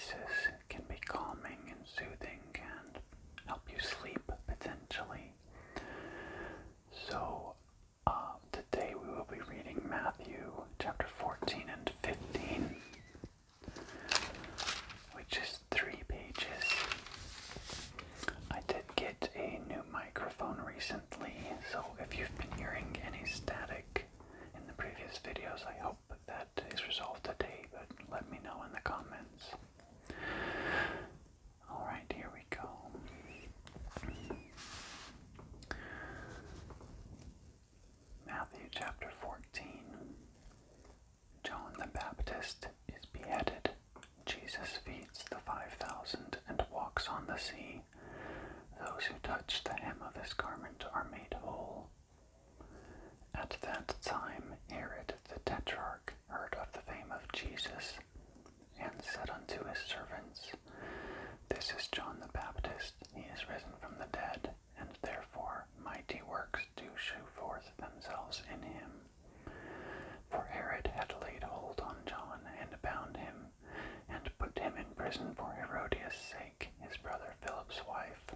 voices can be calming and soothing and help you sleep potentially. So today we will be reading Matthew chapter 14 and 15, which is 3 pages. I did get a new microphone recently, so if you've been hearing any static in the previous videos, I hope that is resolved today, but let me know in the comments. Alright, here we go. Matthew chapter 14. John the Baptist is beheaded. Jesus feeds the 5,000 and walks on the sea. Those who touch the hem of his garment are made whole. At that time Herod the Tetrarch heard of the fame of Jesus, and said unto his servants, This is John the Baptist. He is risen from the dead, and therefore mighty works do shew forth themselves in him. For Herod had laid hold on John, and bound him, and put him in prison for Herodias' sake, his brother Philip's wife.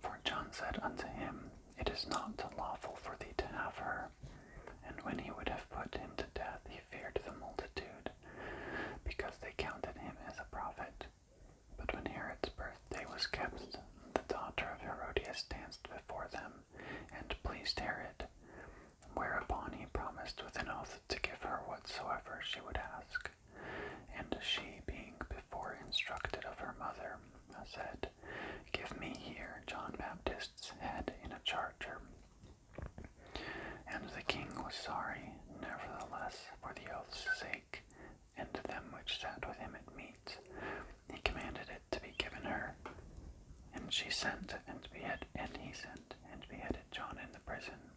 For John said unto him, It is not lawful for thee to have her. And when he would have put him to death, he feared the multitude, because they counted him as a prophet. But when Herod's birthday was kept, the daughter of Herodias danced before them, and pleased Herod, whereupon he promised with an oath to give her whatsoever she would ask. And she, being before instructed of her mother, said, Give me here John Baptist's head in a charger. And the king was sorry, nevertheless, for the oath's sake, and them which sat with him at meat, he commanded it to be given her. And he sent and beheaded John in the prison.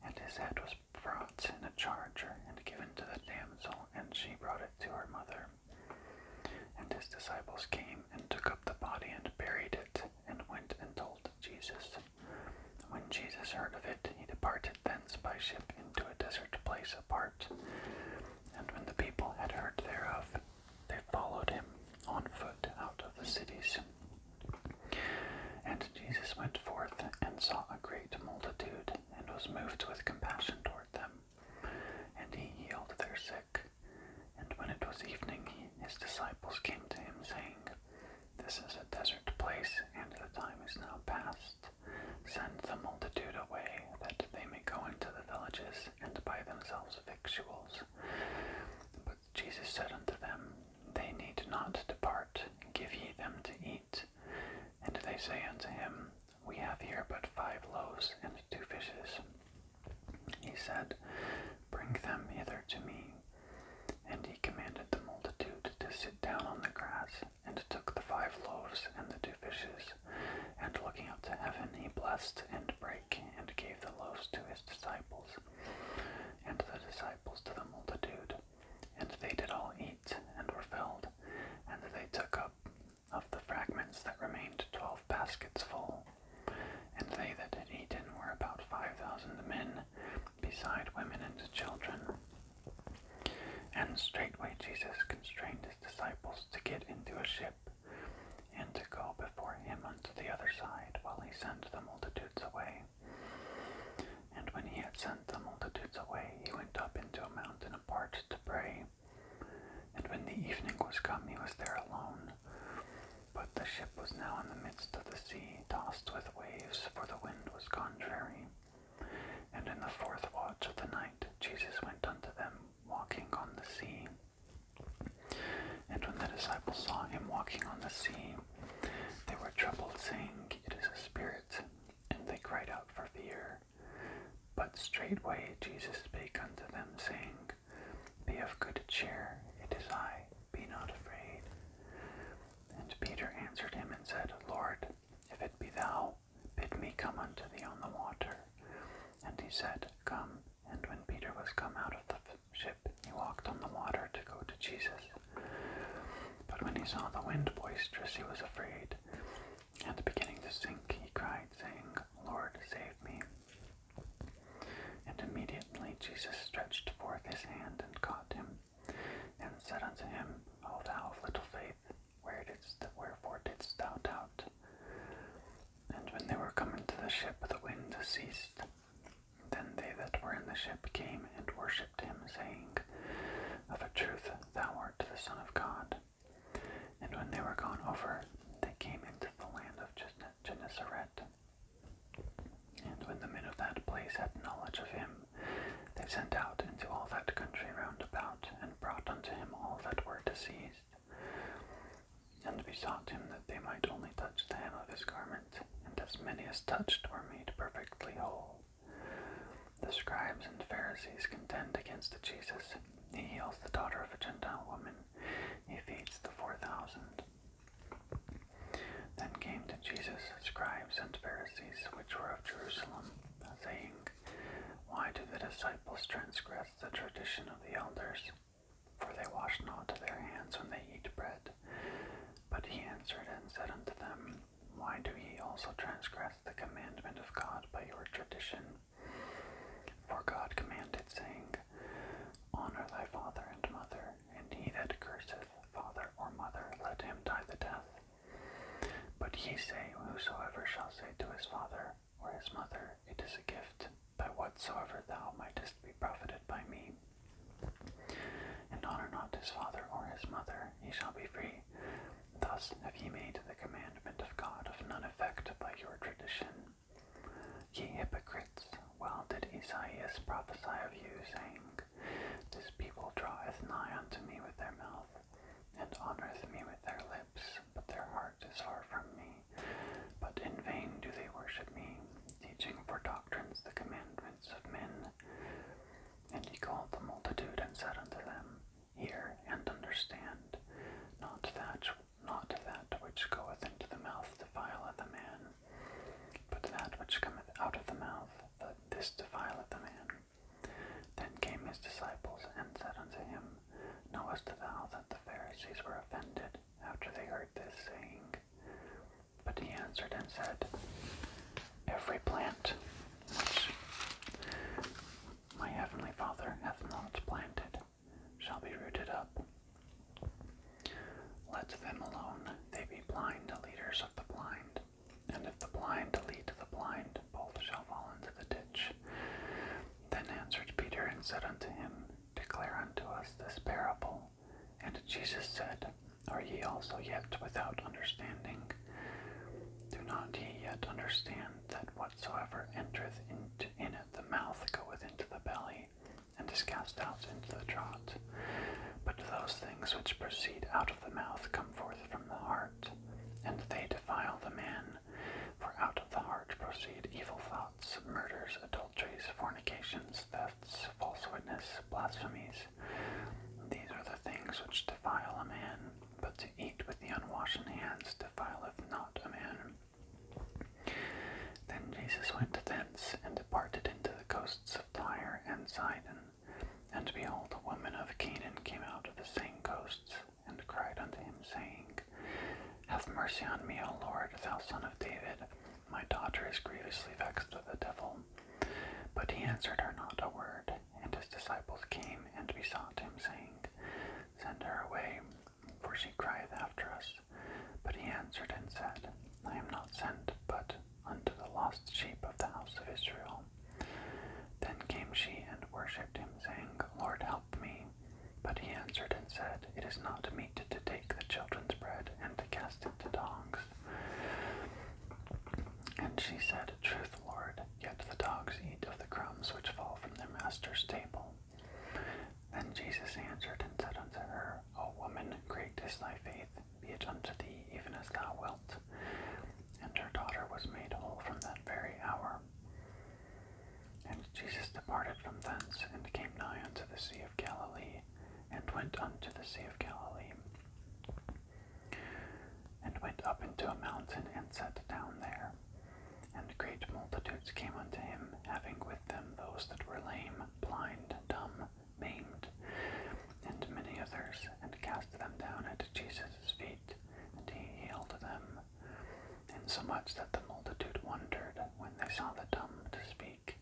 And his head was brought in a charger and given to the damsel, and she brought it to her mother. And his disciples came and took up the body and buried it, and went and told Jesus. When Jesus heard of it, he departed thence by ship into a desert place apart. And when the people had heard thereof, they followed him on foot out of the cities. And Jesus went forth and saw a great multitude, and was moved with compassion toward them. And he healed their sick. And when it was evening, his disciples came to him, saying, This is a desert place, and the time is now past. Send the multitude away, that they may go into the villages, and buy themselves victuals. But Jesus said unto them, They need not depart, give ye them to eat. And they say unto him, We have here but 5 loaves and 2 fishes. He said, Bring them hither to me. And he commanded the multitude to sit down on the grass, and took the 5 loaves and the 2 fishes, and looking up to heaven, he blessed and brake, and gave the loaves to his disciples, and the disciples to the multitude. And they did all eat, and were filled, and they took up of the fragments that remained 12 baskets full. And they that had eaten were about 5,000 men, beside women and children. And straightway Jesus constrained his disciples to get into a ship, and to go before him unto the other side, while he sent the multitudes away. And when he had sent the multitudes away, he went up into a mountain apart to pray. And when the evening was come, he was there alone. But the ship was now in the midst of the sea, tossed with waves, for the wind was contrary. And in the 4th watch of the night, Jesus went unto them, walking on the sea. And when the disciples saw him walking on the sea, they were troubled, saying, It is a spirit. And they cried out for fear. But straightway Jesus spake unto them, saying, Be of good cheer, it is I, be not afraid. And Peter answered him and said, Lord, if it be thou, bid me come unto thee on the water. And he said, Come. And when Peter was come out of the ship, he walked on the water to go to Jesus. But when he saw the wind boisterous, he was afraid, and beginning to sink, he cried, saying, Lord, save me. And immediately Jesus stretched forth his hand and caught him, and said unto him, ship the wind ceased. Then they that were in the ship came and worshipped him, saying, Of a truth thou art the Son of God. And when they were gone over, they came into the land of Gennesaret. And when the men of that place had knowledge of him, they sent out into all that country round about, and brought unto him all that were diseased, and besought him that they might only touch the hem of his garment, and as many as touched were made perfectly whole. The scribes and Pharisees contend against Jesus. He heals the daughter of a Gentile woman. He feeds the 4,000. Then came to Jesus scribes and Pharisees, which were of Jerusalem, saying, Why do the disciples transgress the tradition of the elders? For they wash not their hands when they eat bread. But he answered and said unto them, Why do ye also transgress the commandment of God by your tradition? For God commanded, saying, Honor thy father and mother, and he that curseth father or mother, let him die the death. But ye say, Whosoever shall say to his father or his mother, It is a gift, by whatsoever thou mightest be profited by me. And honor not his father or his mother, he shall be free. Thus have ye made the commandment of God of none effect by your tradition. Ye hypocrites, well did Esaias prophesy of you, saying, This people draweth nigh unto me with their mouth, and honoureth me with their lips, but their heart is far from me. But in vain do they worship me, teaching for doctrines the commandments of men. And he called the multitude and said unto them, Hear and understand. Not that which goeth into the mouth defileth a man, but that which cometh out of the mouth, this defileth a man. Then came his disciples and said unto him, Knowest thou that the Pharisees were offended after they heard this saying? But he answered and said, Every plant which my heavenly Father hath not planted shall be rooted up. Let them alone, they be blind leaders of the blind. And if the blind lead the blind, both shall fall into the ditch. Then answered Peter and said unto him, Declare unto us this parable. And Jesus said, Are ye also yet without understanding? Do not ye yet understand that whatsoever entereth in it the mouth goeth into the belly, and is cast out into the draught? But those things which proceed out of the mouth come forth from the heart, and they defile the man. For out of the heart proceed evil thoughts, murders, adulteries, fornications, thefts, false witness, blasphemies. These are the things which defile a man, but to eat with the unwashen hands defileth not a man. Then Jesus went thence, and departed into the coasts of Tyre and Sidon. And behold, a woman of Canaan came out of the same coasts, and cried unto him, saying, Have mercy on me, O Lord, thou son of David. My daughter is grievously vexed with the devil. But he answered her not a word. And his disciples came and besought him, saying, Send her away, for she crieth after us. But he answered and said, I am not sent, but unto the lost sheep of the house of Israel. Then came she and worshipped him, saying, Lord, help me. But he answered and said, It is not meet to take the children's bread and to cast it to dogs. And she said, Truth, Lord, yet the dogs eat of the crumbs which fall from their master's table. Then Jesus answered and said unto her, O woman, great is thy faith, be it unto thee even as thou wilt. And her daughter was made whole from that very hour. And Jesus departed from thence, and came nigh unto the Sea of Galilee, and went unto the Sea of Galilee, and went up into a mountain, and sat down there. And great multitudes came unto him, having with them those that were lame, blind, dumb, maimed, and many others, and cast them down at Jesus' feet, and he healed them. Insomuch that the multitude wondered when they saw the dumb to speak,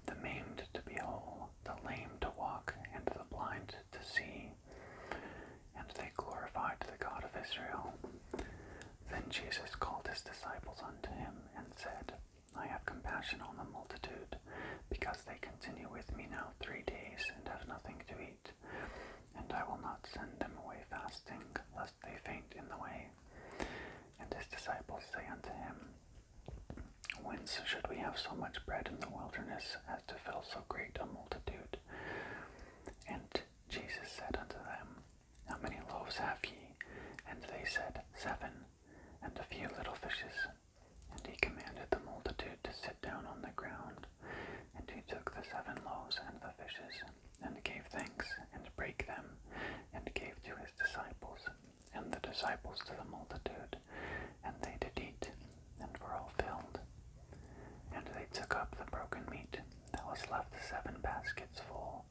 the maimed to be whole, the lame to walk, and the blind to see. And they glorified the God of Israel. Then Jesus called his disciples unto him, and said, I have compassion compassion on the multitude, because they continue with me now 3 days and have nothing to eat. And I will not send them away fasting, lest they faint in the way. And his disciples say unto him, Whence should we have so much bread in the wilderness, as to fill so great a multitude? And Jesus said unto them, How many loaves have ye? And they said, 7, and a few little fishes. And he commanded the multitude to sit down on the ground. And he took the 7 loaves and the fishes, and gave thanks, and brake them, and gave to his disciples, and the disciples to the multitude. And they did eat, and were all filled. And they took up the broken meat that was left 7 baskets full,